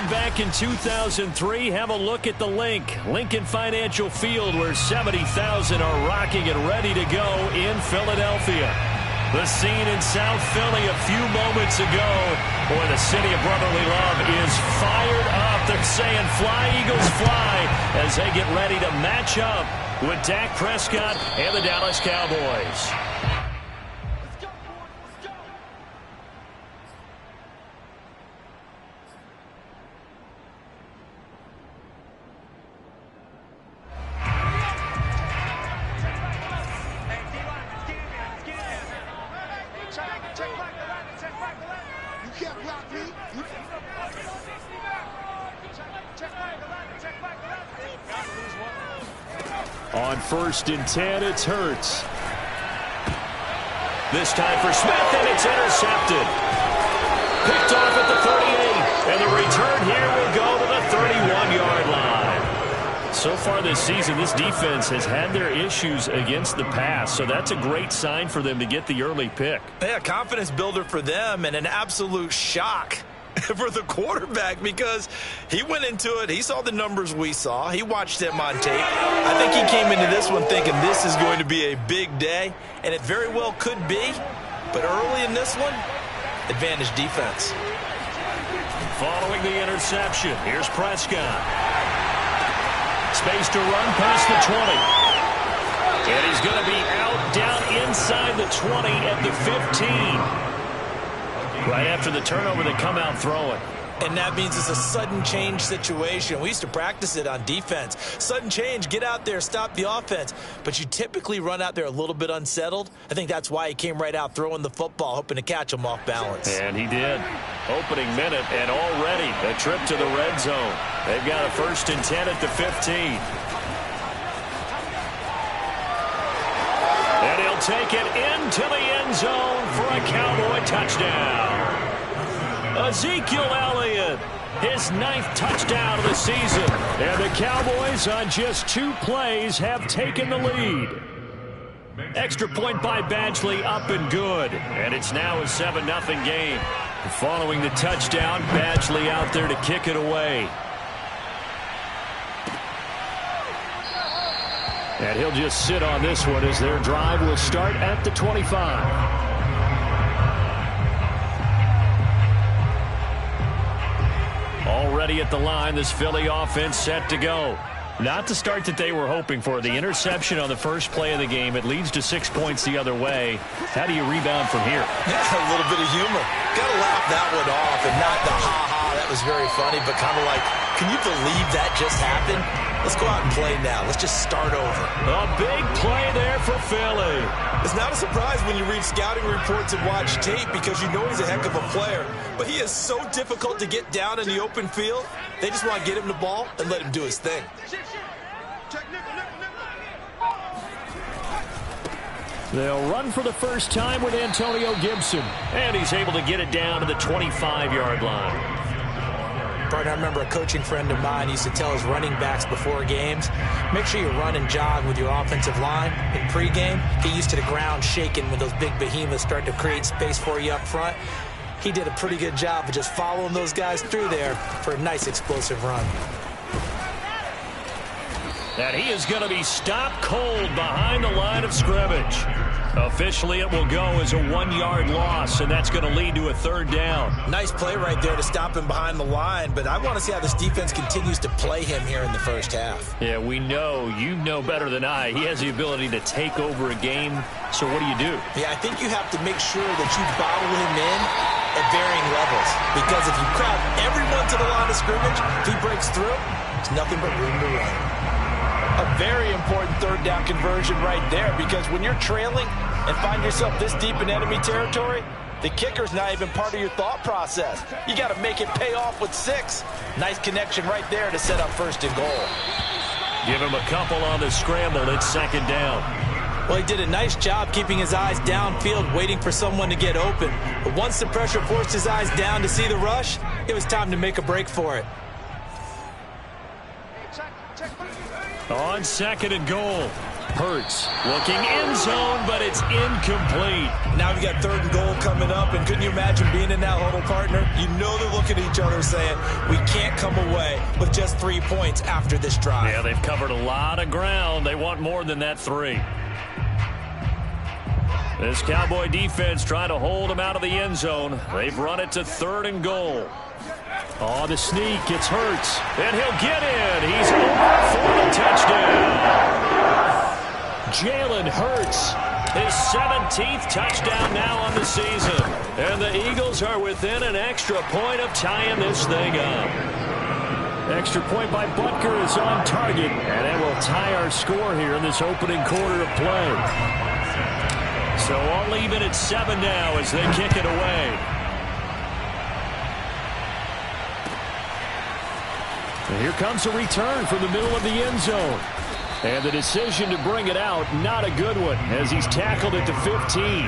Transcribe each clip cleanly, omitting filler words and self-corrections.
Back in 2003, have a look at the Lincoln Financial Field, where 70,000 are rocking and ready to go in Philadelphia. The scene in South Philly a few moments ago. Boy, the city of brotherly love is fired up. They're saying fly, Eagles, fly, as they get ready to match up with Dak Prescott and the Dallas Cowboys. On 1st and 10, it's Hurts. This time for Smith, and it's intercepted. Picked off at the 38, and the return here will go to the 31-yard line. So far this season, this defense has had their issues against the pass, so that's a great sign for them to get the early pick. Yeah, confidence builder for them, and an absolute shock for the quarterback, because he went into it, he saw the numbers we saw, he watched them on tape. I think he came into this one thinking this is going to be a big day, and it very well could be, but early in this one, advantage defense. Following the interception, here's Prescott. Space to run past the 20. And he's going to be out down inside the 20 at the 15. Right after the turnover, they come out throwing. And that means it's a sudden change situation. We used to practice it on defense. Sudden change, get out there, stop the offense. But you typically run out there a little bit unsettled. I think that's why he came right out throwing the football, hoping to catch him off balance. And he did. Opening minute, and already a trip to the red zone. They've got a 1st and 10 at the 15. And he'll take it into the end zone for a Cowboy touchdown. Ezekiel Elliott, his 9th touchdown of the season. And the Cowboys, on just 2 plays, have taken the lead. Extra point by Badgley, up and good. And it's now a 7-0 game. Following the touchdown, Badgley out there to kick it away. And he'll just sit on this one as their drive will start at the 25. Already at the line, this Philly offense set to go. Not the start that they were hoping for. The interception on the first play of the game. It leads to 6 points the other way. How do you rebound from here? Yeah, a little bit of humor. Got to laugh that one off, and not the ha-ha, that was very funny, but kind of like, can you believe that just happened? Let's go out and play now. Let's just start over. A big play there for Philly. It's not a surprise when you read scouting reports and watch tape, because you know he's a heck of a player. But he is so difficult to get down in the open field. They just want to get him the ball and let him do his thing. They'll run for the first time with Antonio Gibson. And he's able to get it down to the 25-yard line. Partner, I remember a coaching friend of mine used to tell his running backs before games, make sure you run and jog with your offensive line in pregame. Get used to the ground shaking when those big behemoths start to create space for you up front. He did a pretty good job of just following those guys through there for a nice explosive run. And he is going to be stopped cold behind the line of scrimmage. Officially, it will go as a 1-yard loss, and that's going to lead to a 3rd down. Nice play right there to stop him behind the line, but I want to see how this defense continues to play him here in the first half. Yeah, we know. You know better than I. He has the ability to take over a game, so what do you do? Yeah, I think you have to make sure that you bottle him in at varying levels, because if you crowd everyone to the line of scrimmage, if he breaks through, it's nothing but room to run. A very important 3rd down conversion right there, because when you're trailing and find yourself this deep in enemy territory, the kicker's not even part of your thought process. You got to make it pay off with 6. Nice connection right there to set up 1st and goal. Give him a couple on the scramble. It's 2nd down. Well, he did a nice job keeping his eyes downfield, waiting for someone to get open. But once the pressure forced his eyes down to see the rush, it was time to make a break for it. On 2nd and goal. Hurts looking end zone, but it's incomplete. Now we got 3rd and goal coming up, and couldn't you imagine being in that huddle, partner? You know they're looking at each other saying, we can't come away with just 3 points after this drive. Yeah, they've covered a lot of ground. They want more than that 3. This Cowboy defense trying to hold him out of the end zone. They've run it to 3rd and goal. Oh, the sneak. It's Hurts. And he'll get in. He's over for the touchdown. Jalen Hurts, his 17th touchdown now on the season. And the Eagles are within an extra point of tying this thing up. Extra point by Butker is on target. And it will tie our score here in this opening quarter of play. So all even at 7 now as they kick it away. And here comes a return from the middle of the end zone. And the decision to bring it out, not a good one, as he's tackled it to 15.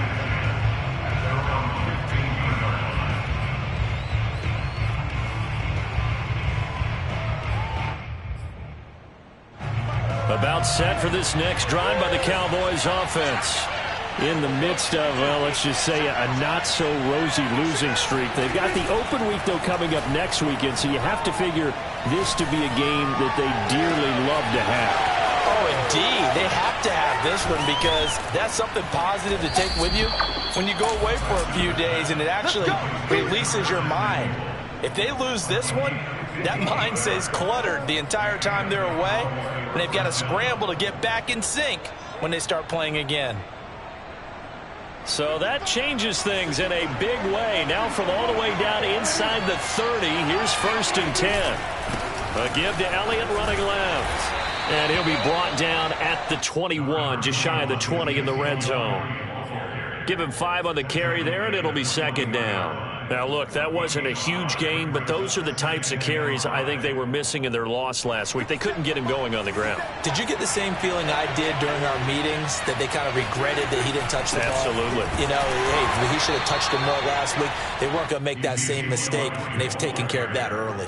About set for this next drive by the Cowboys offense. In the midst of, well, let's just say a not-so-rosy losing streak. They've got the open week, though, coming up next weekend, so you have to figure this to be a game that they dearly love to have. Oh, indeed. They have to have this one because that's something positive to take with you when you go away for a few days, and it actually releases your mind. If they lose this one, that mind stays cluttered the entire time they're away, and they've got to scramble to get back in sync when they start playing again. So that changes things in a big way. Now from all the way down inside the 30, here's 1st and 10. A give to Elliott running left. And he'll be brought down at the 21, just shy of the 20 in the red zone. Give him 5 on the carry there, and it'll be 2nd down. Now, look, that wasn't a huge gain, but those are the types of carries I think they were missing in their loss last week. They couldn't get him going on the ground. Did you get the same feeling I did during our meetings, that they kind of regretted that he didn't touch the ball? Absolutely. You know, hey, he should have touched him more last week. They weren't going to make that same mistake, and they've taken care of that early.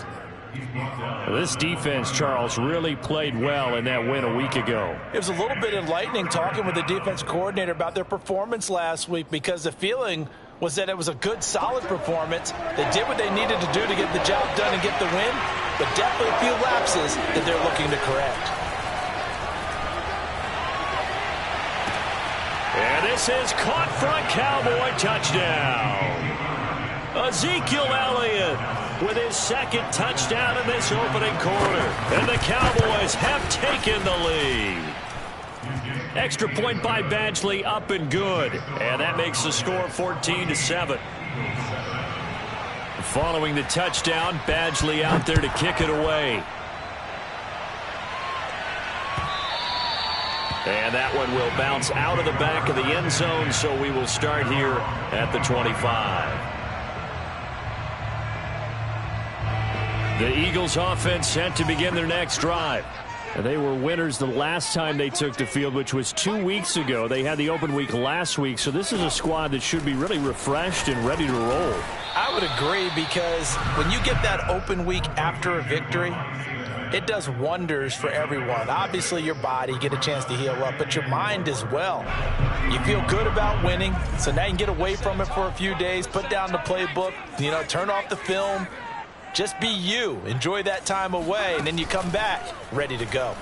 This defense, Charles, really played well in that win a week ago. It was a little bit enlightening talking with the defense coordinator about their performance last week, because the feeling was that it was a good, solid performance. They did what they needed to do to get the job done and get the win, but definitely a few lapses that they're looking to correct. And this is caught for a Cowboy touchdown. Ezekiel Elliott with his 2nd touchdown in this opening quarter. And the Cowboys have taken the lead. Extra point by Badgley, up and good. And that makes the score 14-7. Following the touchdown, Badgley out there to kick it away. And that one will bounce out of the back of the end zone, so we will start here at the 25. The Eagles offense set to begin their next drive. They were winners the last time they took the field, which was 2 weeks ago. They had the open week last week, so this is a squad that should be really refreshed and ready to roll. I would agree, because when you get that open week after a victory, it does wonders for everyone. Obviously, your body, get a chance to heal up, but your mind as well. You feel good about winning, so now you can get away from it for a few days, put down the playbook, turn off the film. Just be you. Enjoy that time away, and then you come back ready to go.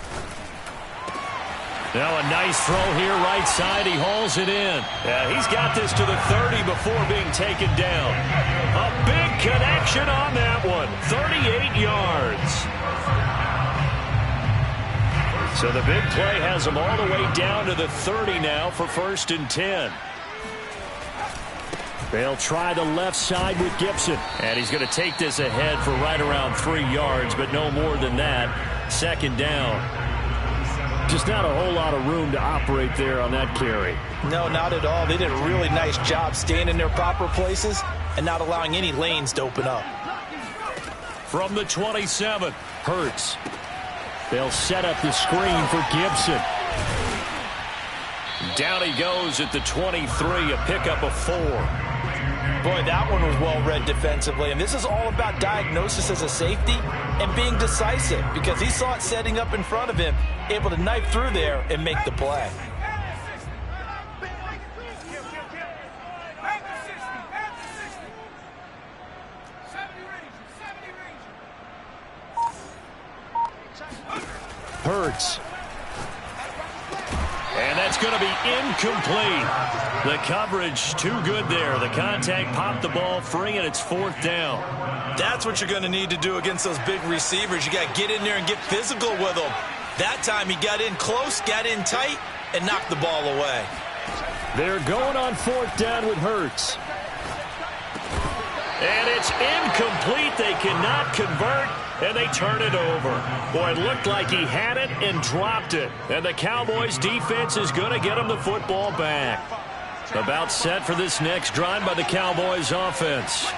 Now a nice throw here right side. He hauls it in. He's got this to the 30 before being taken down. A big connection on that one. 38 yards. So the big play has him all the way down to the 30 now for 1st and 10. They'll try the left side with Gibson. And he's going to take this ahead for right around 3 yards, but no more than that. 2nd down. Just not a whole lot of room to operate there on that carry. No, not at all. They did a really nice job staying in their proper places and not allowing any lanes to open up. From the 27, Hurts. They'll set up the screen for Gibson. Down he goes at the 23, a pickup of 4. Boy, that one was well read defensively, and this is all about diagnosis as a safety and being decisive, because he saw it setting up in front of him, able to knife through there and make the play. Hurts. And that's going to be incomplete. The coverage too good there. The contact popped the ball free, and it's 4th down. That's what you're going to need to do against those big receivers. You got to get in there and get physical with them. That time he got in close, got in tight, and knocked the ball away. They're going on 4th down with Hurts. And it's incomplete. They cannot convert, and they turn it over. Boy, it looked like he had it and dropped it. And the Cowboys defense is going to get him the football back. About set for this next drive by the Cowboys offense.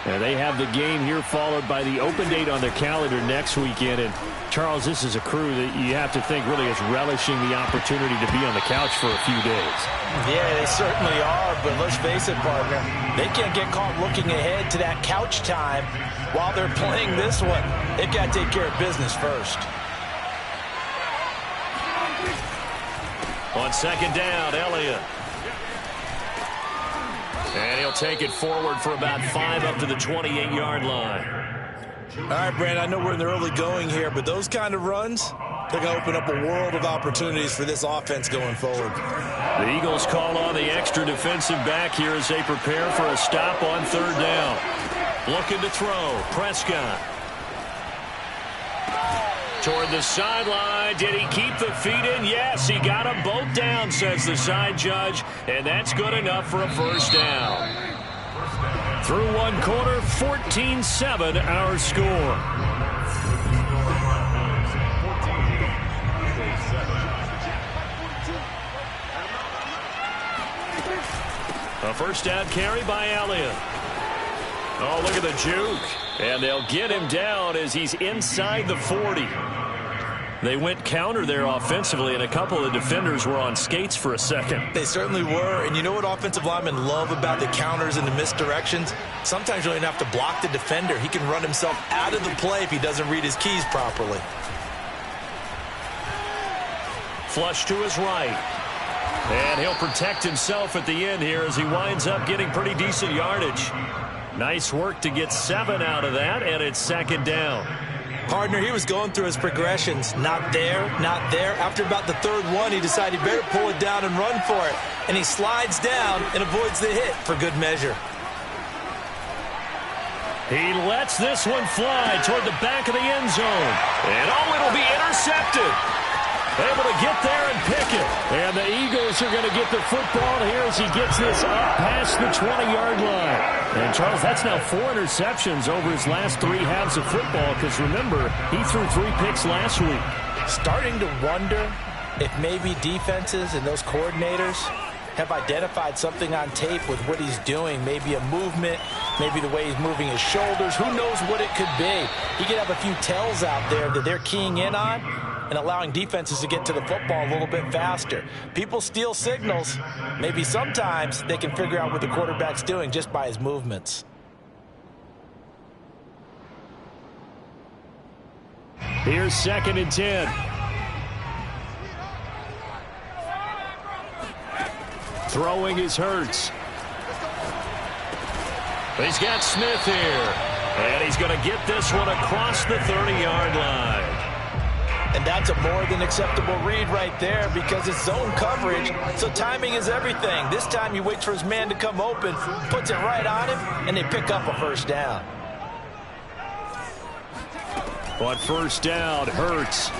And they have the game here followed by the open date on their calendar next weekend. And Charles, this is a crew that you have to think really is relishing the opportunity to be on the couch for a few days. Yeah, they certainly are, but let's face it, partner. They can't get caught looking ahead to that couch time while they're playing this one. They've got to take care of business first. On 2nd down, Elliott. And he'll take it forward for about 5 up to the 28-yard line. All right, Brand, I know we're in the early going here, but those kind of runs, they're going to open up a world of opportunities for this offense going forward. The Eagles call on the extra defensive back here as they prepare for a stop on 3rd down. Looking to throw. Prescott. Toward the sideline. Did he keep the feet in? Yes, he got them both down, says the side judge. And that's good enough for a 1st down. Through 1 quarter, 14-7 our score. A 1st down carry by Elliott. Oh, look at the juke. And they'll get him down as he's inside the 40. They went counter there offensively, and a couple of defenders were on skates for a second. They certainly were, and you know what offensive linemen love about the counters and the misdirections? Sometimes you don't even have to block the defender. He can run himself out of the play if he doesn't read his keys properly. Flush to his right. And he'll protect himself at the end here as he winds up getting pretty decent yardage. Nice work to get 7 out of that, and it's 2nd down. Partner, he was going through his progressions. Not there, not there. After about the 3rd one, he decided he better pull it down and run for it. And he slides down and avoids the hit for good measure. He lets this one fly toward the back of the end zone. And it'll be intercepted. Able to get there and pick it. And the Eagles are going to get the football here as he gets this up past the 20-yard line. And, Charles, that's now 4 interceptions over his last 3 halves of football because, remember, he threw 3 picks last week. Starting to wonder if maybe defenses and those coordinators have identified something on tape with what he's doing. Maybe a movement, maybe the way he's moving his shoulders. Who knows what it could be? He could have a few tells out there that they're keying in on. and allowing defenses to get to the football a little bit faster. People steal signals. Maybe sometimes they can figure out what the quarterback's doing just by his movements. Here's 2nd and 10. Throwing is Hurts. He's got Smith here. And he's going to get this one across the 30-yard line. And that's a more than acceptable read right there because it's zone coverage, so timing is everything. This time he waits for his man to come open, puts it right on him, and they pick up a first down. On first down, Hurts.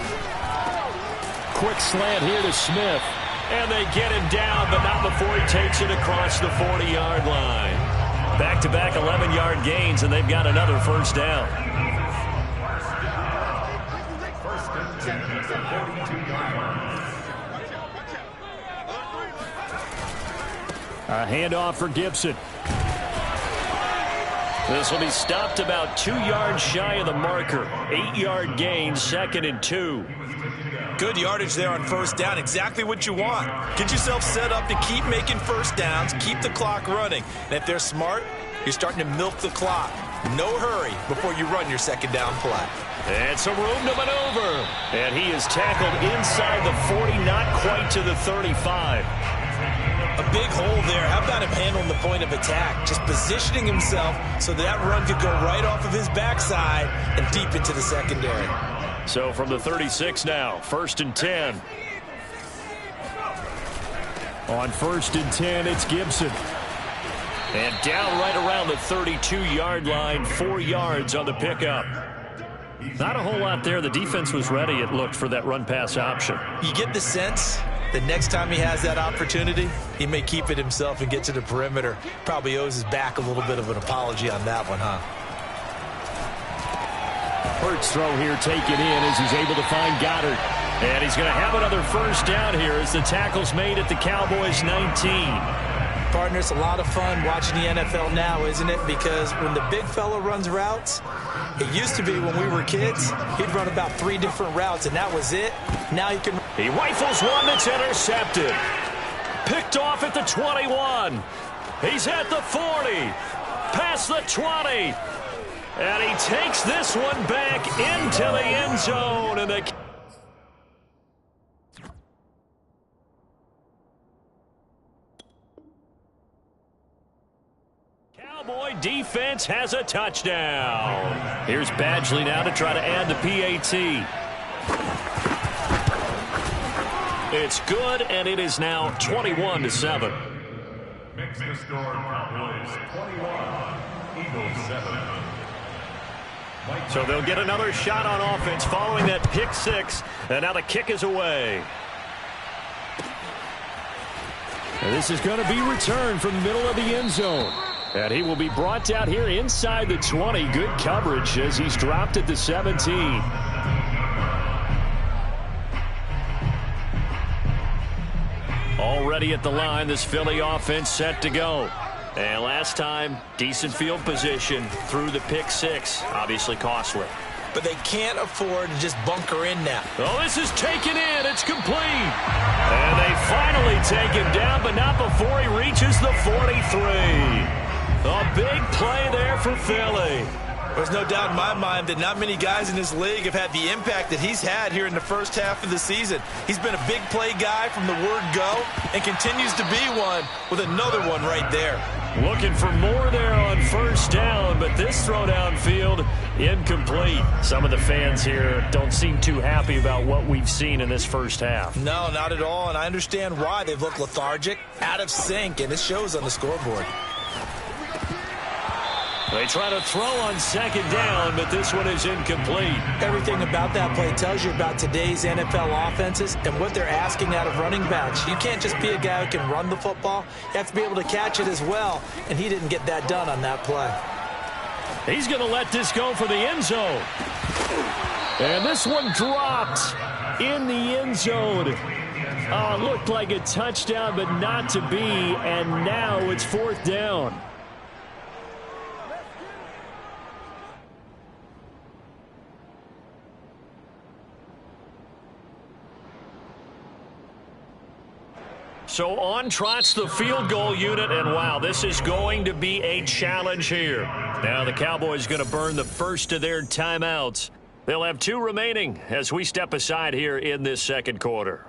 Quick slant here to Smith. And they get him down, but not before he takes it across the 40-yard line. Back-to-back 11-yard gains, and they've got another first down. A handoff for Gibson. This will be stopped about 2 yards shy of the marker. 8-yard gain, 2nd and 2. Good yardage there on first down. Exactly what you want. Get yourself set up to keep making first downs, keep the clock running. And if they're smart, you're starting to milk the clock. No hurry before you run your second down play. And some room to maneuver. And he is tackled inside the 40, not quite to the 35. A big hole there. How about him handling the point of attack? Just positioning himself so that run could go right off of his backside and deep into the secondary. So from the 36 now, 1st and 10. On 1st and 10, it's Gibson. And down right around the 32-yard line, 4 yards on the pickup. Not a whole lot there. The defense was ready, it looked, for that run-pass option. You get the sense the next time he has that opportunity, he may keep it himself and get to the perimeter. Probably owes his back a little bit of an apology on that one, huh? Hurts throw here taken in as he's able to find Goddard. And he's going to have another first down here as the tackle's made at the Cowboys' 19. Partner, it's a lot of fun watching the NFL now, isn't it? Because when the big fella runs routes, it used to be when we were kids, he'd run about 3 different routes, and that was it. Now he can... He rifles one that's intercepted. Picked off at the 21. He's at the 40. Past the 20. And he takes this one back into the end zone. And the Cowboy defense has a touchdown. Here's Badgley now to try to add the PAT. It's good, and it is now 21-7. Makes the score Cowboys 21, Eagles 7. So they'll get another shot on offense following that pick six, and now the kick is away. And this is going to be returned from the middle of the end zone. And he will be brought out here inside the 20. Good coverage as he's dropped at the 17. Already at the line, this Philly offense set to go. And last time, decent field position through the pick six. Obviously costly. But they can't afford to just bunker in now. Oh, this is taken in. It's complete. And they finally take him down, but not before he reaches the 43. A big play there for Philly. There's no doubt in my mind that not many guys in this league have had the impact that he's had here in the first half of the season. He's been a big play guy from the word go and continues to be one with another one right there. Looking for more there on first down, but this throw downfield incomplete. Some of the fans here don't seem too happy about what we've seen in this first half. No, not at all, and I understand why. They've looked lethargic, out of sync, and it shows on the scoreboard. They try to throw on second down, but this one is incomplete. Everything about that play tells you about today's NFL offenses and what they're asking out of running backs. You can't just be a guy who can run the football. You have to be able to catch it as well, and he didn't get that done on that play. He's going to let this go for the end zone. And this one dropped in the end zone. Looked like a touchdown, but not to be, and now it's fourth down. So on trots the field goal unit, and wow, this is going to be a challenge here. Now the Cowboys going to burn the first of their timeouts. They'll have 2 remaining as we step aside here in this second quarter.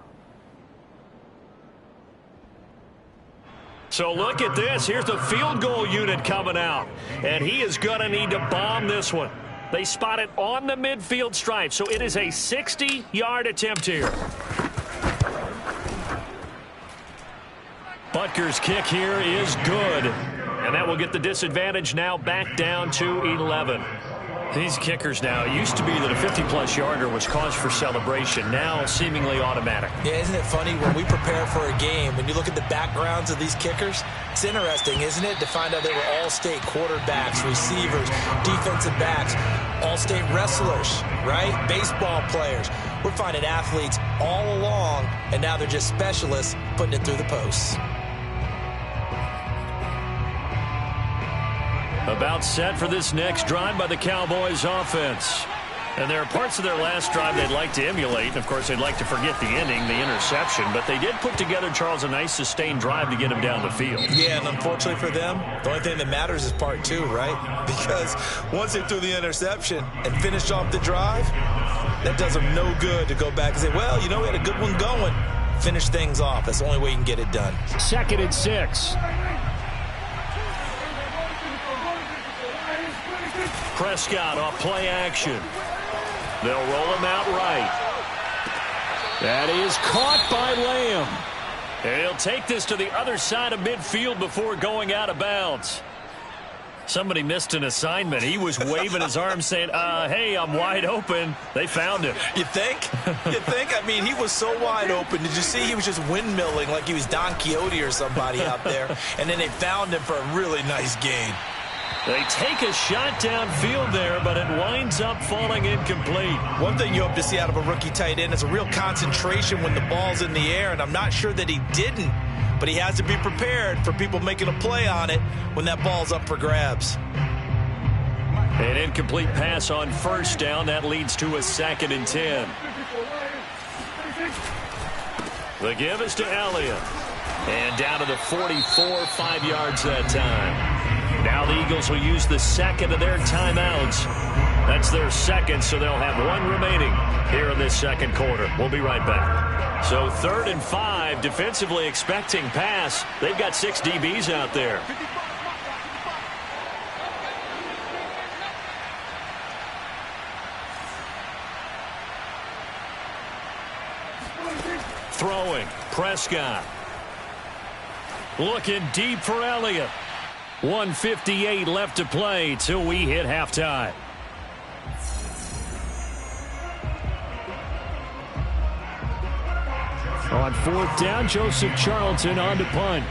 So look at this. Here's the field goal unit coming out, and he is going to need to bomb this one. They spot it on the midfield stripe, so it is a 60-yard attempt here. Butker's kick here is good, and that will get the disadvantage now back down to 11. These kickers now, it used to be that a 50-plus yarder was cause for celebration, now seemingly automatic. Yeah, isn't it funny when we prepare for a game, when you look at the backgrounds of these kickers, it's interesting, isn't it, to find out they were all-state quarterbacks, receivers, defensive backs, all-state wrestlers, right? Baseball players. We're finding athletes all along, and now they're just specialists putting it through the posts. About set for this next drive by the Cowboys offense. And there are parts of their last drive they'd like to emulate. And, of course, they'd like to forget the ending, the interception. But they did put together, Charles, a nice sustained drive to get him down the field. Yeah, and unfortunately for them, the only thing that matters is part 2, right? Because once they threw the interception and finished off the drive, that does them no good to go back and say, well, you know, we had a good one going. Finish things off. That's the only way you can get it done. 2nd and 6. Prescott off play action. They'll roll him out right. That is caught by Lamb. And he'll take this to the other side of midfield before going out of bounds. Somebody missed an assignment. He was waving his arms saying, hey, I'm wide open. They found him. You think? You think? I mean, he was so wide open. Did you see he was just windmilling like he was Don Quixote or somebody out there? And then they found him for a really nice gain. They take a shot downfield there, but it winds up falling incomplete. One thing you hope to see out of a rookie tight end is a real concentration when the ball's in the air, and I'm not sure that he didn't, but he has to be prepared for people making a play on it when that ball's up for grabs. An incomplete pass on first down. That leads to a 2nd and 10. The give is to Elliott. And down to the 44, 5 yards that time. Now the Eagles will use the 2nd of their timeouts. That's their 2nd, so they'll have 1 remaining here in this second quarter. We'll be right back. So 3rd and 5, defensively expecting pass. They've got 6 DBs out there. Throwing, Prescott. Looking deep for Elliott. 1:58 left to play till we hit halftime. On 4th down, Joseph Charlton on to punt.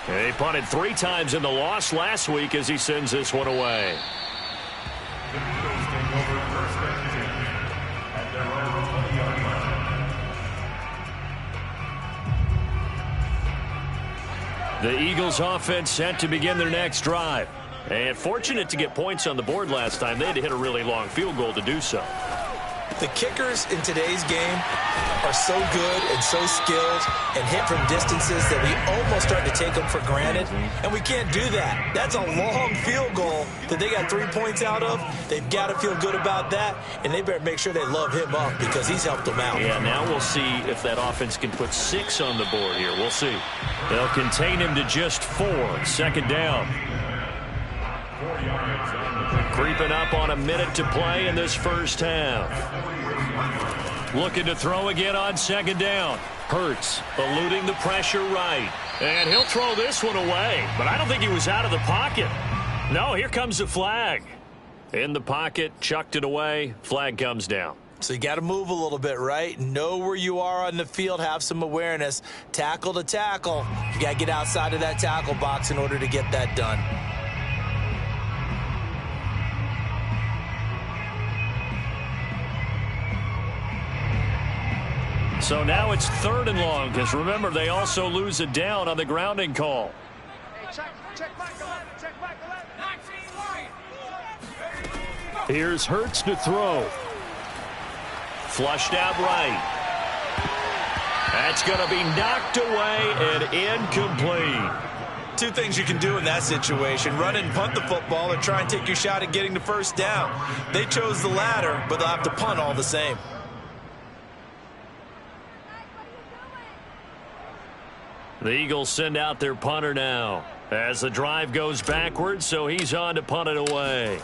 He punted 3 times in the loss last week as he sends this one away. The Eagles offense set to begin their next drive. And fortunate to get points on the board last time. They had to hit a really long field goal to do so. The kickers in today's game are so good and so skilled and hit from distances that we almost start to take them for granted, and we can't do that. That's a long field goal that they got 3 points out of. They've got to feel good about that, and they better make sure they love him up because he's helped them out. Yeah, now we'll see if that offense can put 6 on the board here. We'll see. They'll contain him to just 4. 2nd down. Creeping up on a minute to play in this first half. Looking to throw again on 2nd down. Hurts eluding the pressure right. And he'll throw this one away. But I don't think he was out of the pocket. No, here comes the flag. In the pocket, chucked it away. Flag comes down. So you got to move a little bit, right? Know where you are on the field. Have some awareness. Tackle to tackle. You got to get outside of that tackle box in order to get that done. So now it's 3rd and long, because remember, they also lose a down on the grounding call. Here's Hurts to throw. Flushed out right. That's going to be knocked away and incomplete. Two things you can do in that situation: run and punt the football, or try and take your shot at getting the first down. They chose the latter, but they'll have to punt all the same. The Eagles send out their punter now as the drive goes backwards, so he's on to punt it away.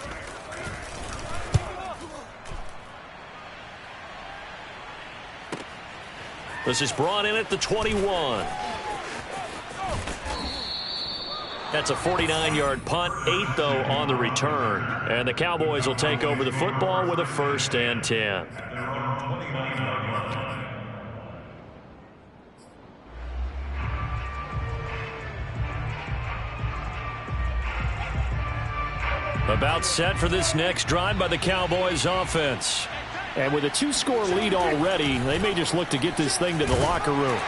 This is brought in at the 21. That's a 49-yard punt, 8 though on the return. And the Cowboys will take over the football with a 1st and 10. About set for this next drive by the Cowboys offense. And with a 2-score lead already, they may just look to get this thing to the locker room.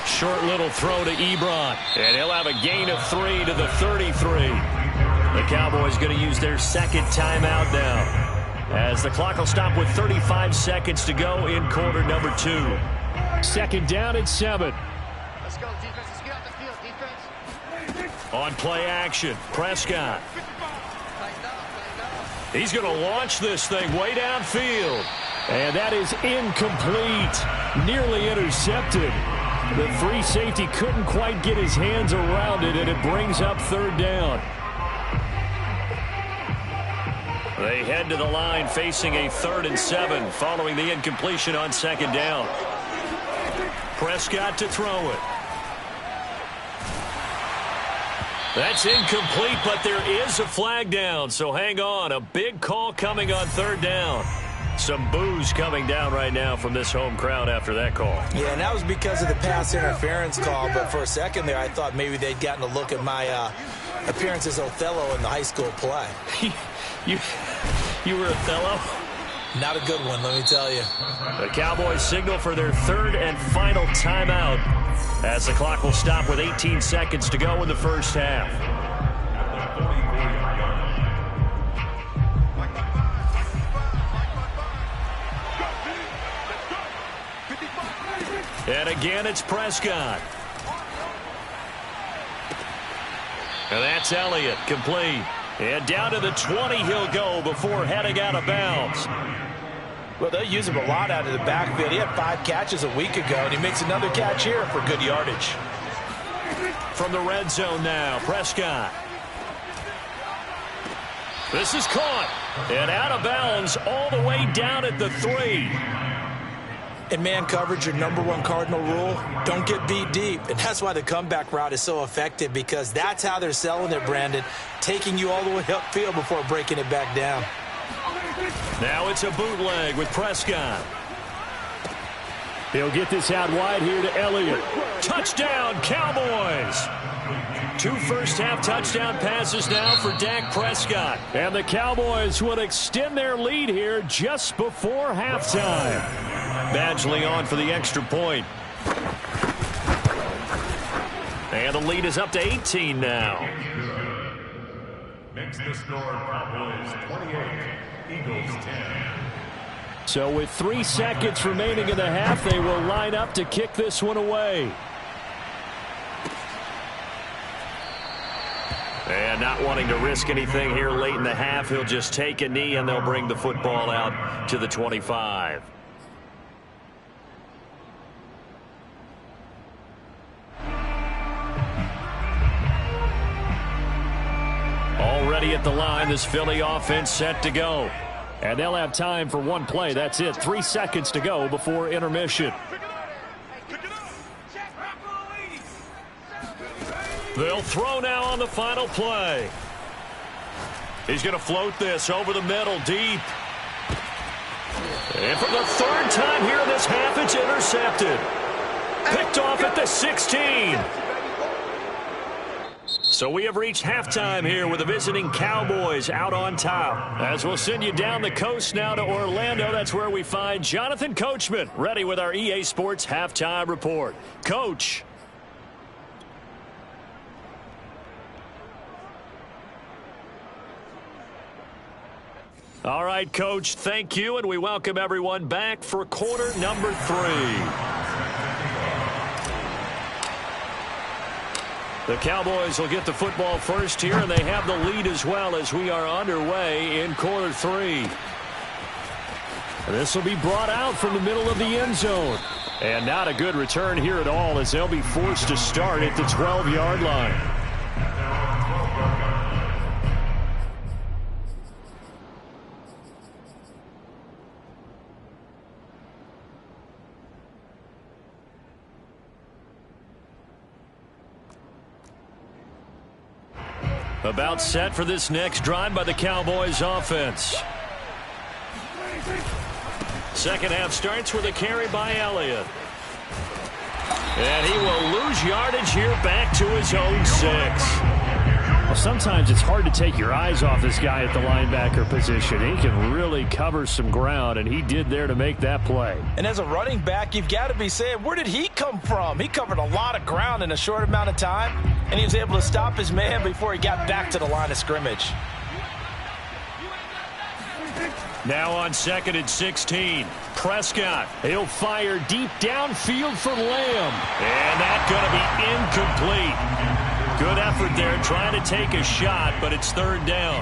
Short little throw to Ebron. And he'll have a gain of 3 to the 33. The Cowboys going to use their second timeout now, as the clock will stop with 35 seconds to go in quarter number 2. 2nd down and 7. Let's go, defense. Let's get out the field, defense. On play action, Prescott. He's going to launch this thing way downfield. And that is incomplete. Nearly intercepted. The free safety couldn't quite get his hands around it, and it brings up 3rd down. They head to the line facing a 3rd and 7 following the incompletion on 2nd down. Prescott to throw it. That's incomplete, but there is a flag down, so hang on. A big call coming on 3rd down. Some boos coming down right now from this home crowd after that call. Yeah, and that was because of the pass interference call, but for a second there I thought maybe they'd gotten a look at my appearance as Othello in the high school play. You were Othello? Not a good one, let me tell you. The Cowboys signal for their 3rd and final timeout, as the clock will stop with 18 seconds to go in the first half. And again, it's Prescott. And that's Elliott, complete. And down to the 20 he'll go before heading out of bounds. Well, they'll use him a lot out of the backfield. He had 5 catches a week ago, and he makes another catch here for good yardage. From the red zone now, Prescott. This is caught. And out of bounds all the way down at the 3. In man coverage, your #1 cardinal rule, don't get beat deep. And that's why the comeback route is so effective, because that's how they're selling it, Brandon. Taking you all the way upfield before breaking it back down. Now it's a bootleg with Prescott. He'll get this out wide here to Elliott. Touchdown, Cowboys! 2 first-half touchdown passes now for Dak Prescott. And the Cowboys would extend their lead here just before halftime. Badgley on for the extra point. And the lead is up to 18 now. Makes the score Cowboys 28, Eagles 10. So with 3 seconds remaining in the half, they will line up to kick this one away. And not wanting to risk anything here late in the half, he'll just take a knee and they'll bring the football out to the 25. Already at the line, this Philly offense set to go. And they'll have time for 1 play. That's it. 3 seconds to go before intermission. They'll throw now on the final play. He's going to float this over the middle deep. And for the 3rd time here in this half, it's intercepted. Picked off at the 16. So we have reached halftime here with the visiting Cowboys out on top. As we'll send you down the coast now to Orlando, that's where we find Jonathan Coachman ready with our EA Sports halftime report. Coach. All right, Coach, thank you, and we welcome everyone back for quarter number 3. The Cowboys will get the football first here, and they have the lead as well as we are underway in quarter 3. This will be brought out from the middle of the end zone. And not a good return here at all as they'll be forced to start at the 12-yard line. About set for this next drive by the Cowboys offense. Second half starts with a carry by Elliott. And he will lose yardage here back to his own 6. Well, sometimes it's hard to take your eyes off this guy at the linebacker position. He can really cover some ground, and he did there to make that play. And as a running back, you've got to be saying, where did he come from? He covered a lot of ground in a short amount of time, and he was able to stop his man before he got back to the line of scrimmage. Now on 2nd and 16. Prescott. He'll fire deep downfield for Lamb. And that's going to be incomplete. Good effort there trying to take a shot, but it's 3rd down.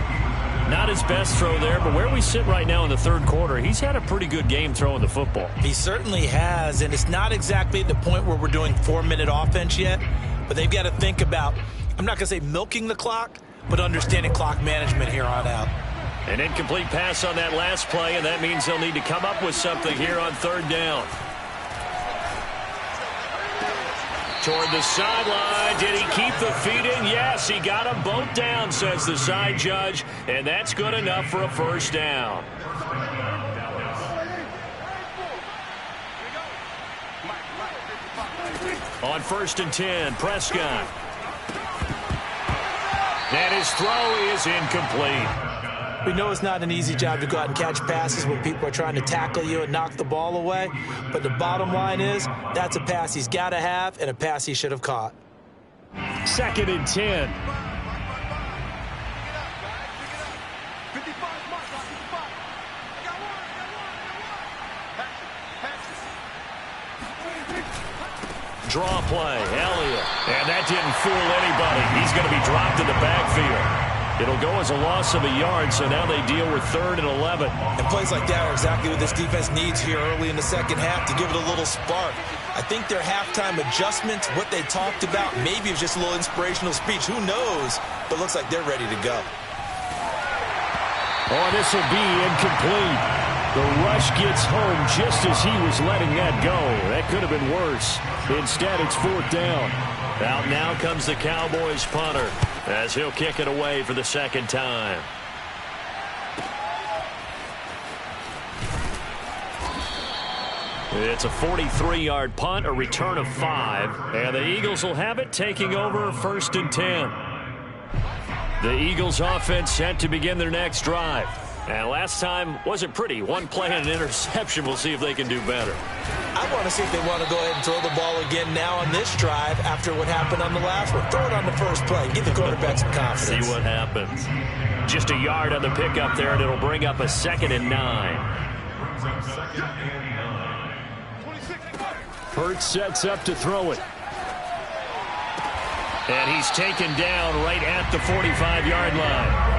Not his best throw there, but where we sit right now in the 3rd quarter, he's had a pretty good game throwing the football. He certainly has, and it's not exactly the point where we're doing 4-minute offense yet, but they've got to think about, I'm not going to say milking the clock, but understanding clock management here on out. An incomplete pass on that last play, and that means they'll need to come up with something here on 3rd down. Toward the sideline. Did he keep the feet in? Yes, he got them both down, says the side judge, and that's good enough for a 1st down. On 1st and 10, Prescott. And his throw is incomplete. We know it's not an easy job to go out and catch passes when people are trying to tackle you and knock the ball away. But the bottom line is, that's a pass he's got to have and a pass he should have caught. 2nd and 10. Draw play, Elliott. And that didn't fool anybody. He's going to be dropped in the backfield. It'll go as a loss of a yard, so now they deal with 3rd and 11. And plays like that are exactly what this defense needs here early in the 2nd half to give it a little spark. I think their halftime adjustments, what they talked about, maybe it was just a little inspirational speech. Who knows? But it looks like they're ready to go. Oh, this will be incomplete. The rush gets home just as he was letting that go. That could have been worse. Instead, it's 4th down. Out now comes the Cowboys punter as he'll kick it away for the 2nd time. It's a 43-yard punt, a return of 5, and the Eagles will have it, taking over 1st and 10. The Eagles offense set to begin their next drive. And last time wasn't pretty. One play and an interception. We'll see if they can do better. I want to see if they want to go ahead and throw the ball again now on this drive after what happened on the last one. Throw it on the first play. Give the quarterback some confidence. See what happens. Just a yard on the pickup there, and it'll bring up a 2nd and 9. Hurts sets up to throw it. And he's taken down right at the 45-yard line.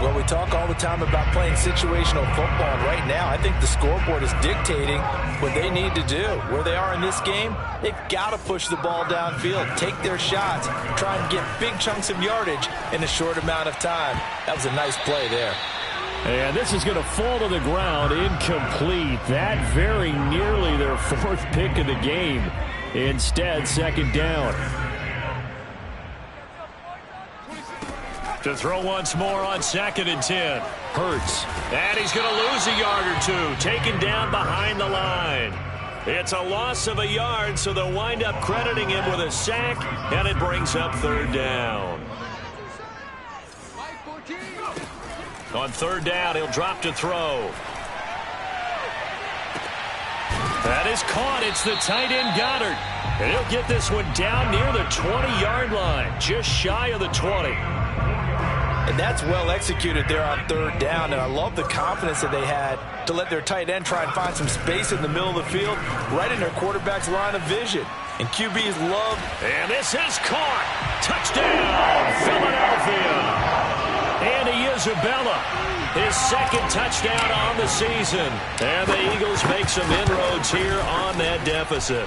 Well, we talk all the time about playing situational football, and right now I think the scoreboard is dictating what they need to do. Where they are in this game, they've got to push the ball downfield, take their shots, try and get big chunks of yardage in a short amount of time. That was a nice play there. And this is going to fall to the ground, incomplete. That very nearly their 4th pick of the game. Instead, 2nd down. To throw once more on 2nd and 10. Hurts. And he's going to lose a yard or 2. Taken down behind the line. It's a loss of a yard, so they'll wind up crediting him with a sack, and it brings up 3rd down. On 3rd down, he'll drop to throw. That is caught. It's the tight end Goddard. And he'll get this one down near the 20-yard line, just shy of the 20. And that's well executed there on 3rd down, and I love the confidence that they had to let their tight end try and find some space in the middle of the field, right in their quarterback's line of vision. And QBs love. And this is caught. Touchdown, Philadelphia. Andy Isabella, his second touchdown on the season. And the Eagles make some inroads here on that deficit.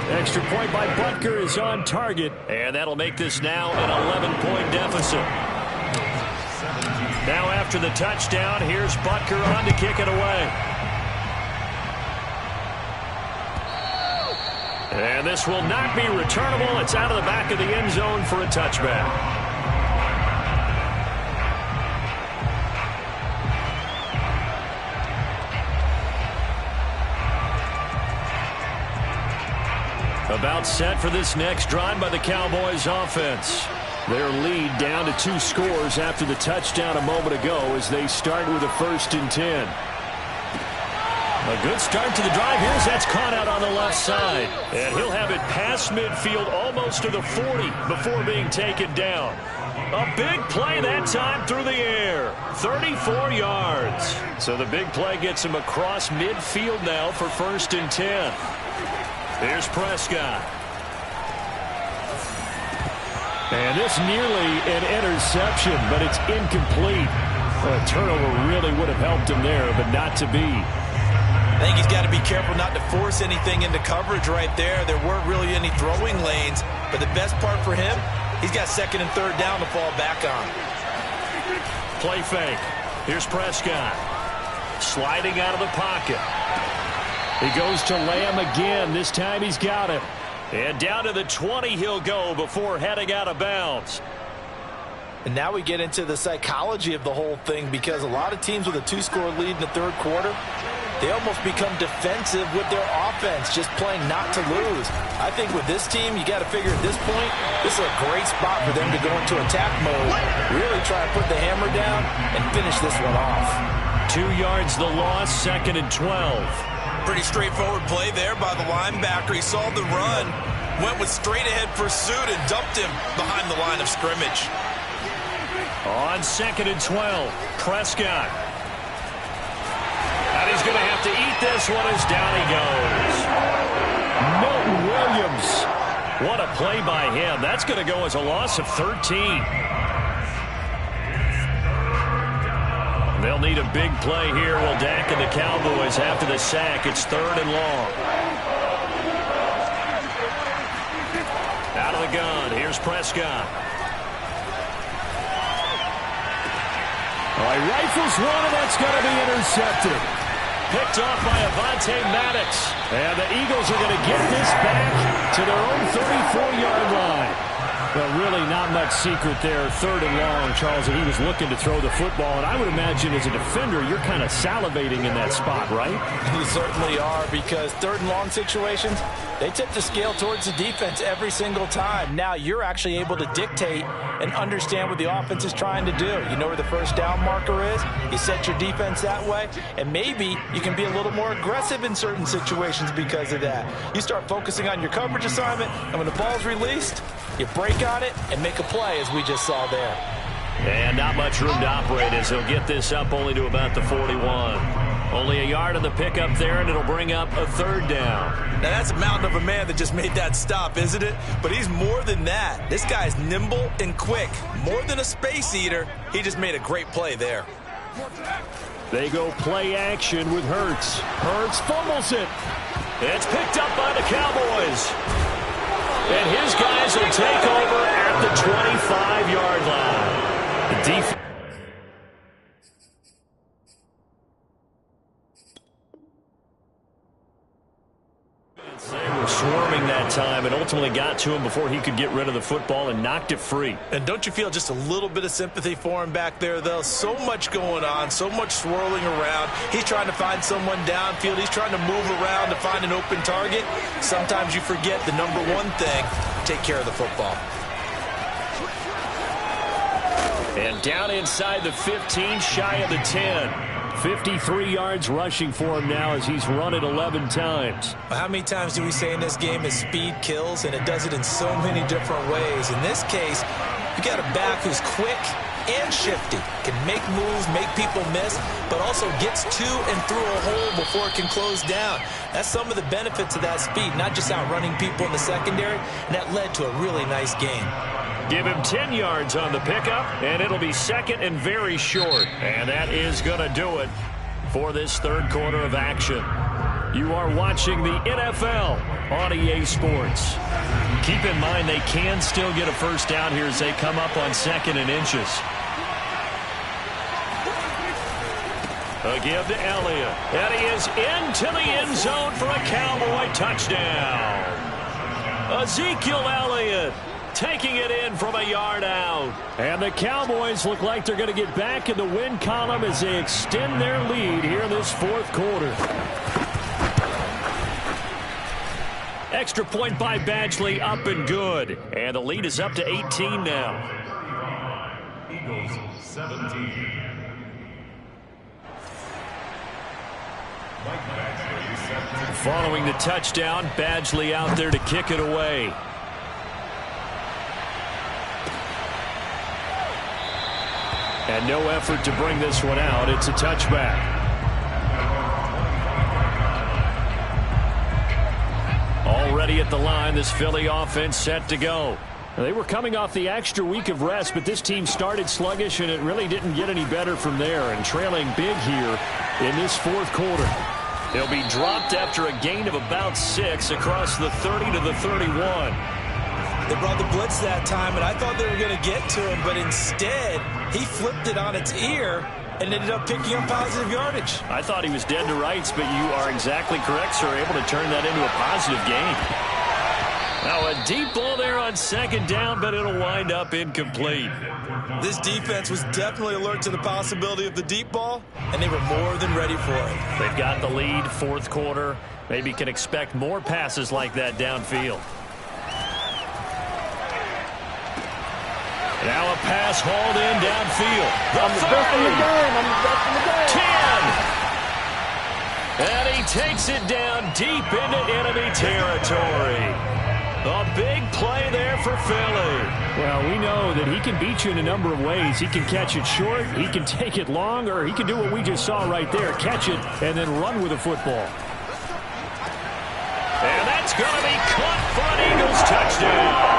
Extra point by Butker is on target. And that'll make this now an 11-point deficit. Now after the touchdown, here's Butker on to kick it away. And this will not be returnable. It's out of the back of the end zone for a touchback. About set for this next drive by the Cowboys offense. Their lead down to 2 scores after the touchdown a moment ago as they start with a 1st and 10. A good start to the drive. Here's that's caught out on the left side. And he'll have it past midfield almost to the 40 before being taken down. A big play that time through the air. 34 yards. So the big play gets him across midfield now for 1st and 10. Here's Prescott. And this nearly an interception, but it's incomplete. A turnover really would have helped him there, but not to be. I think he's got to be careful not to force anything into coverage right there. There weren't really any throwing lanes, but the best part for him, he's got 2nd and 3rd down to fall back on. Play fake. Here's Prescott. Sliding out of the pocket. He goes to Lamb again. This time he's got it. And down to the 20 he'll go before heading out of bounds. And now we get into the psychology of the whole thing, because a lot of teams with a 2-score lead in the 3rd quarter, they almost become defensive with their offense, just playing not to lose. I think with this team, you got to figure at this point, this is a great spot for them to go into attack mode, really try to put the hammer down and finish this one off. 2 yards the loss, 2nd and 12. Pretty straightforward play there by the linebacker. He saw the run, went with straight-ahead pursuit, and dumped him behind the line of scrimmage. On 2nd and 12, Prescott. And he's going to have to eat this one as down he goes. Milton Williams. What a play by him. That's going to go as a loss of 13. They'll need a big play here. Will Dak and the Cowboys after the sack. It's 3rd and long. Out of the gun. Here's Prescott. He rifles one, and that's going to be intercepted. Picked off by Avonte Maddox. And the Eagles are going to get this back to their own 34-yard line. Well, really not much secret there. 3rd and long, Charles, and he was looking to throw the football. And I would imagine as a defender, you're kind of salivating in that spot, right? You certainly are, because 3rd and long situations, they tip the scale towards the defense every single time. Now you're actually able to dictate and understand what the offense is trying to do. You know where the 1st down marker is. You set your defense that way, and maybe you can be a little more aggressive in certain situations because of that. You start focusing on your coverage assignment, and when the ball's released, you break on it and make a play, as we just saw there. And not much room to operate as he'll get this up only to about the 41. Only a yard on the pickup there, and it'll bring up a 3rd down. Now, that's a mountain of a man that just made that stop, isn't it? But he's more than that. This guy's nimble and quick. More than a space eater. He just made a great play there. They go play action with Hurts. Hurts fumbles it. It's picked up by the Cowboys. And his guys will take over at the 25-yard line. The defense. They were swarming that time and ultimately got to him before he could get rid of the football and knocked it free. And don't you feel just a little bit of sympathy for him back there, though? So much going on, so much swirling around. He's trying to find someone downfield. He's trying to move around to find an open target. Sometimes you forget the number one thing, take care of the football. And down inside the 15, shy of the 10. 53 yards rushing for him now as he's run it 11 times. How many times do we say in this game is speed kills, and it does it in so many different ways? In this case, you got a back who's quick, and shifty. Can make moves, make people miss, but also gets to and through a hole before it can close down. That's some of the benefits of that speed, not just outrunning people in the secondary, and that led to a really nice game. Give him 10 yards on the pickup, and it'll be second and very short. And that is going to do it for this third quarter of action. You are watching the NFL on EA Sports. Keep in mind they can still get a first down here as they come up on 2nd and inches. A give to Elliott. And he is into the end zone for a Cowboy touchdown. Ezekiel Elliott taking it in from a yard out. And the Cowboys look like they're going to get back in the win column as they extend their lead here in this fourth quarter. Extra point by Badgley, up and good. And the lead is up to 18 now. Eagles 17. Mike Badgley set. Following the touchdown, Badgley out there to kick it away. And no effort to bring this one out. It's a touchback. Already at the line, this Philly offense set to go. They were coming off the extra week of rest, but this team started sluggish, and it really didn't get any better from there. And trailing big here in this fourth quarter. They'll be dropped after a gain of about 6 across the 30 to the 31. They brought the blitz that time, and I thought they were going to get to him, but instead he flipped it on its ear and ended up picking up positive yardage. I thought he was dead to rights, but you are exactly correct, sir. Able to turn that into a positive gain. Now a deep ball there on 2nd down, but it'll wind up incomplete. This defense was definitely alert to the possibility of the deep ball, and they were more than ready for it. They've got the lead, fourth quarter. Maybe can expect more passes like that downfield. Now a pass hauled in downfield. The 30. 10. And he takes it down deep into enemy territory. A big play there for Philly. Well, we know that he can beat you in a number of ways. He can catch it short, he can take it long, or he can do what we just saw right there, catch it and then run with the football. And that's going to be caught for an Eagles touchdown.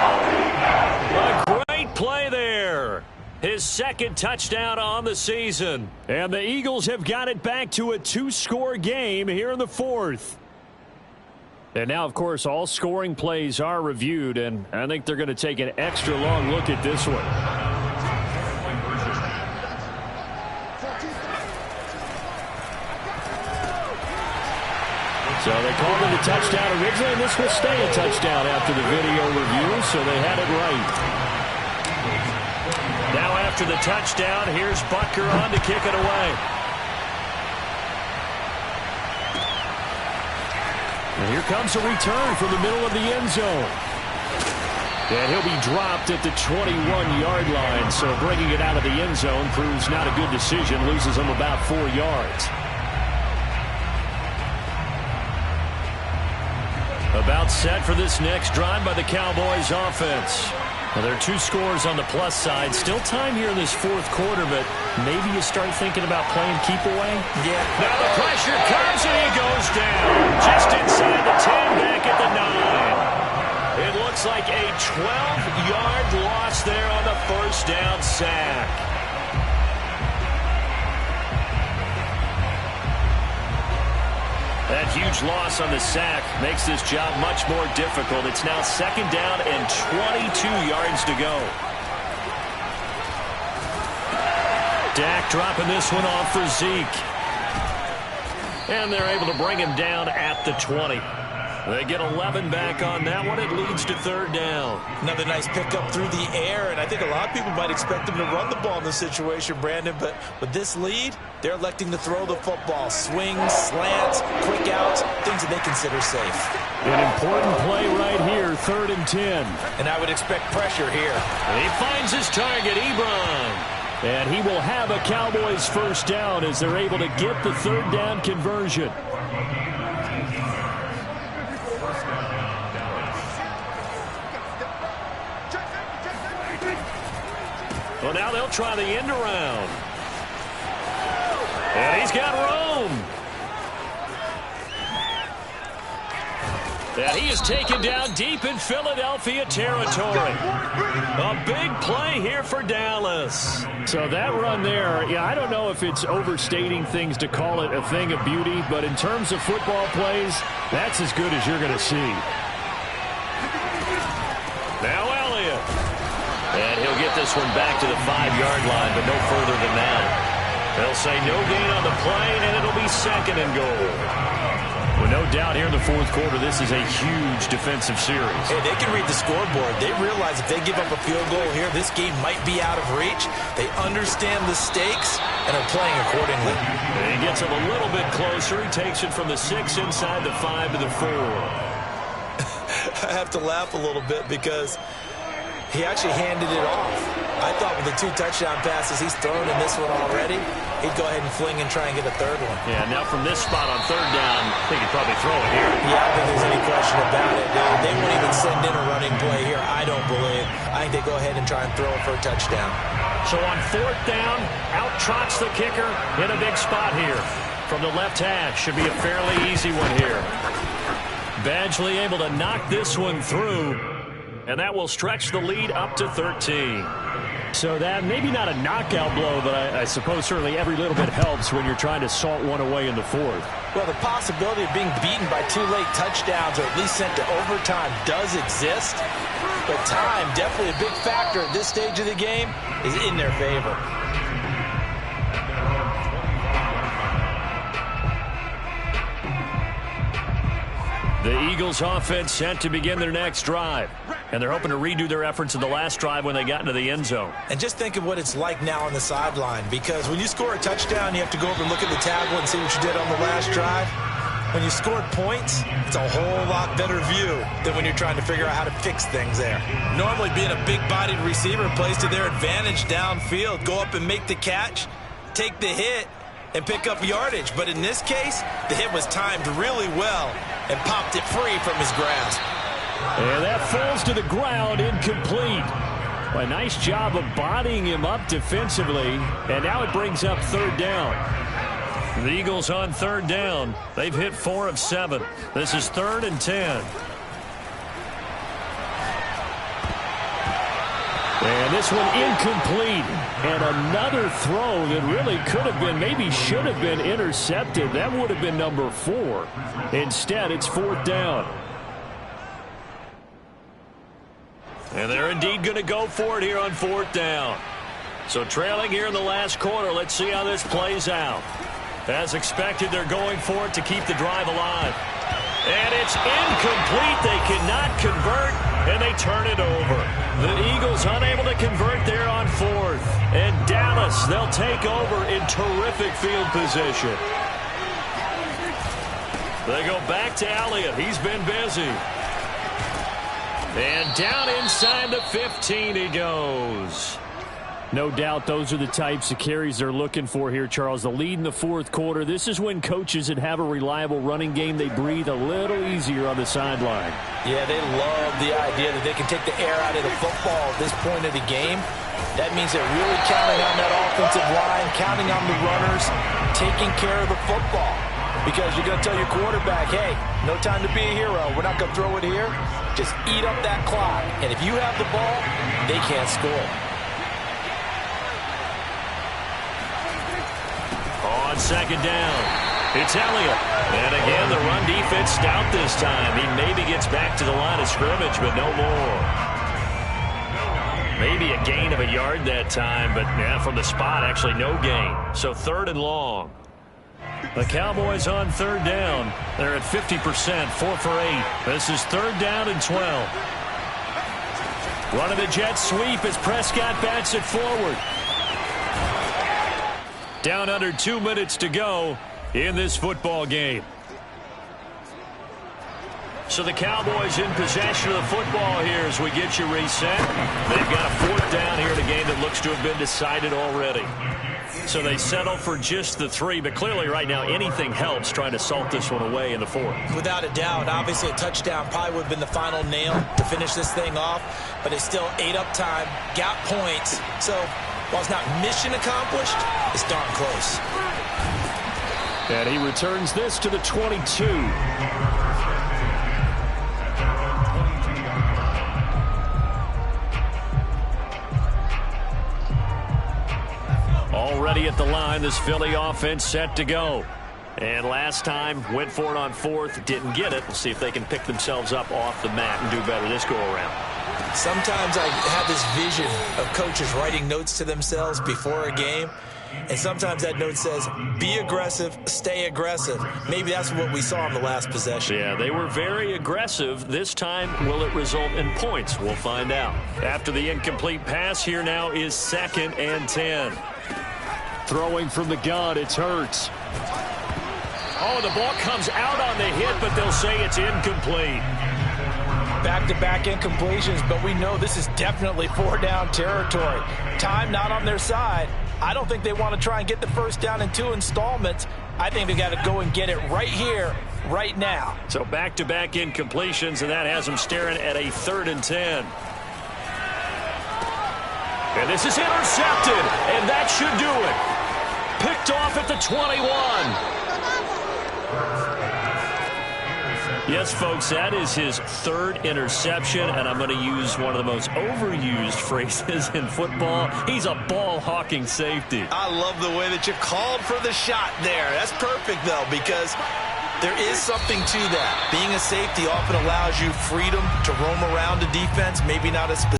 A great play there. His 2nd touchdown on the season. And the Eagles have got it back to a 2-score game here in the 4th. And now, of course, all scoring plays are reviewed, and I think they're going to take an extra long look at this one. So they called it a touchdown originally, and this will stay a touchdown after the video review, so they had it right. Now after the touchdown, here's Butker on to kick it away. And here comes a return from the middle of the end zone. And he'll be dropped at the 21-yard line, so bringing it out of the end zone proves not a good decision, loses him about 4 yards. About set for this next drive by the Cowboys offense. Well, there are 2 scores on the plus side. Still time here in this fourth quarter, but maybe you start thinking about playing keep away. Yeah. Now the pressure comes and he goes down. Just inside the 10, back at the 9. It looks like a 12-yard loss there on the first down sack. That huge loss on the sack makes this job much more difficult. It's now 2nd down and 22 yards to go. Dak dropping this one off for Zeke. And they're able to bring him down at the 20. They get 11 back on that one. It leads to 3rd down. Another nice pickup through the air, and I think a lot of people might expect them to run the ball in this situation, Brandon, but with this lead, they're electing to throw the football. Swings, slants, quick outs, things that they consider safe. An important play right here, 3rd and 10. And I would expect pressure here. And he finds his target, Ebron. And he will have a Cowboys first down as they're able to get the 3rd down conversion. Well, now they'll try the end around. And he's got Rome. And he is taken down deep in Philadelphia territory. A big play here for Dallas. So that run there, yeah, I don't know if it's overstating things to call it a thing of beauty, but in terms of football plays, that's as good as you're going to see. Now Elliott. And he'll get this one back to the 5-yard line, but no further than that. They'll say no gain on the play, and it'll be 2nd and goal. Well, no doubt here in the fourth quarter, this is a huge defensive series. Hey, they can read the scoreboard. They realize if they give up a field goal here, this game might be out of reach. They understand the stakes and are playing accordingly. And he gets him a little bit closer. He takes it from the 6 inside the 5 to the 4. I have to laugh a little bit because he actually handed it off. I thought with the 2 touchdown passes he's thrown in this one already, he'd go ahead and fling and try and get a 3rd one. Yeah, now from this spot on 3rd down, I think he'd probably throw it here. Yeah, I don't think there's any question about it. They won't even send in a running play here, I don't believe. I think they go ahead and try and throw it for a touchdown. So on 4th down, out trots the kicker in a big spot here. From the left hash, should be a fairly easy one here. Badgley able to knock this one through, and that will stretch the lead up to 13. So that maybe not a knockout blow, but I suppose certainly every little bit helps when you're trying to salt one away in the 4th. Well, the possibility of being beaten by 2 late touchdowns or at least sent to overtime does exist, but time, definitely a big factor at this stage of the game, is in their favor. The Eagles offense set to begin their next drive. And they're hoping to redo their efforts in the last drive when they got into the end zone. And just think of what it's like now on the sideline, because when you score a touchdown, you have to go over and look at the tablet and see what you did on the last drive. When you scored points, it's a whole lot better view than when you're trying to figure out how to fix things there. Normally being a big-bodied receiver plays to their advantage downfield. Go up and make the catch, take the hit, and pick up yardage. But in this case, the hit was timed really well and popped it free from his grasp. And that falls to the ground, incomplete. A nice job of bodying him up defensively. And now it brings up 3rd down. The Eagles on 3rd down. They've hit 4 of 7. This is 3rd and 10. And this one incomplete. And another throw that really could have been, maybe should have been intercepted. That would have been number 4. Instead, it's 4th down. And they're indeed going to go for it here on 4th down. So trailing here in the last quarter, let's see how this plays out. As expected, they're going for it to keep the drive alive. And it's incomplete. They cannot convert, and they turn it over. The Eagles unable to convert there on 4th. And Dallas, they'll take over in terrific field position. They go back to Elliott. He's been busy. And down inside the 15 he goes. No doubt those are the types of carries they're looking for here, Charles. The lead in the 4th quarter. This is when coaches that have a reliable running game, they breathe a little easier on the sideline. Yeah, they love the idea that they can take the air out of the football at this point of the game. That means they're really counting on that offensive line, counting on the runners, taking care of the football. Because you're going to tell your quarterback, hey, no time to be a hero. We're not going to throw it here. Just eat up that clock. And if you have the ball, they can't score. On 2nd down, it's Elliott. And again, the run defense stout this time. He maybe gets back to the line of scrimmage, but no more. Maybe a gain of a yard that time, but yeah, from the spot, actually no gain. So 3rd and long. The Cowboys on 3rd down. They're at 50%, 4 for 8. This is 3rd down and 12. Running the jet sweep as Prescott bats it forward. Down under 2 minutes to go in this football game. So the Cowboys in possession of the football here as we get you reset. They've got a 4th down here in a game that looks to have been decided already. So they settle for just the 3, but clearly right now anything helps trying to salt this one away in the 4th. Without a doubt, obviously a touchdown probably would have been the final nail to finish this thing off, but it's still ate up time, got points. So while it's not mission accomplished, it's darn close. And he returns this to the 22. Already at the line, this Philly offense set to go. And last time, went for it on 4th, didn't get it. We'll see if they can pick themselves up off the mat and do better this go-around. Sometimes I have this vision of coaches writing notes to themselves before a game, and sometimes that note says, be aggressive, stay aggressive. Maybe that's what we saw in the last possession. Yeah, they were very aggressive. This time, will it result in points? We'll find out. After the incomplete pass, here now is 2nd and 10. Throwing from the gun, it's Hurts. Oh, the ball comes out on the hit, but they'll say it's incomplete. Back-to-back incompletions, but we know this is definitely 4-down territory. Time not on their side. I don't think they want to try and get the 1st down in 2 installments. I think they got to go and get it right here, right now. So back-to-back incompletions, and that has them staring at a 3rd and 10. And this is intercepted, and that should do it. Picked off at the 21. Yes, folks, that is his 3rd interception, and I'm going to use one of the most overused phrases in football. He's a ball-hawking safety. I love the way that you called for the shot there. That's perfect, though, because there is something to that. Being a safety often allows you freedom to roam around the defense, maybe not as specific.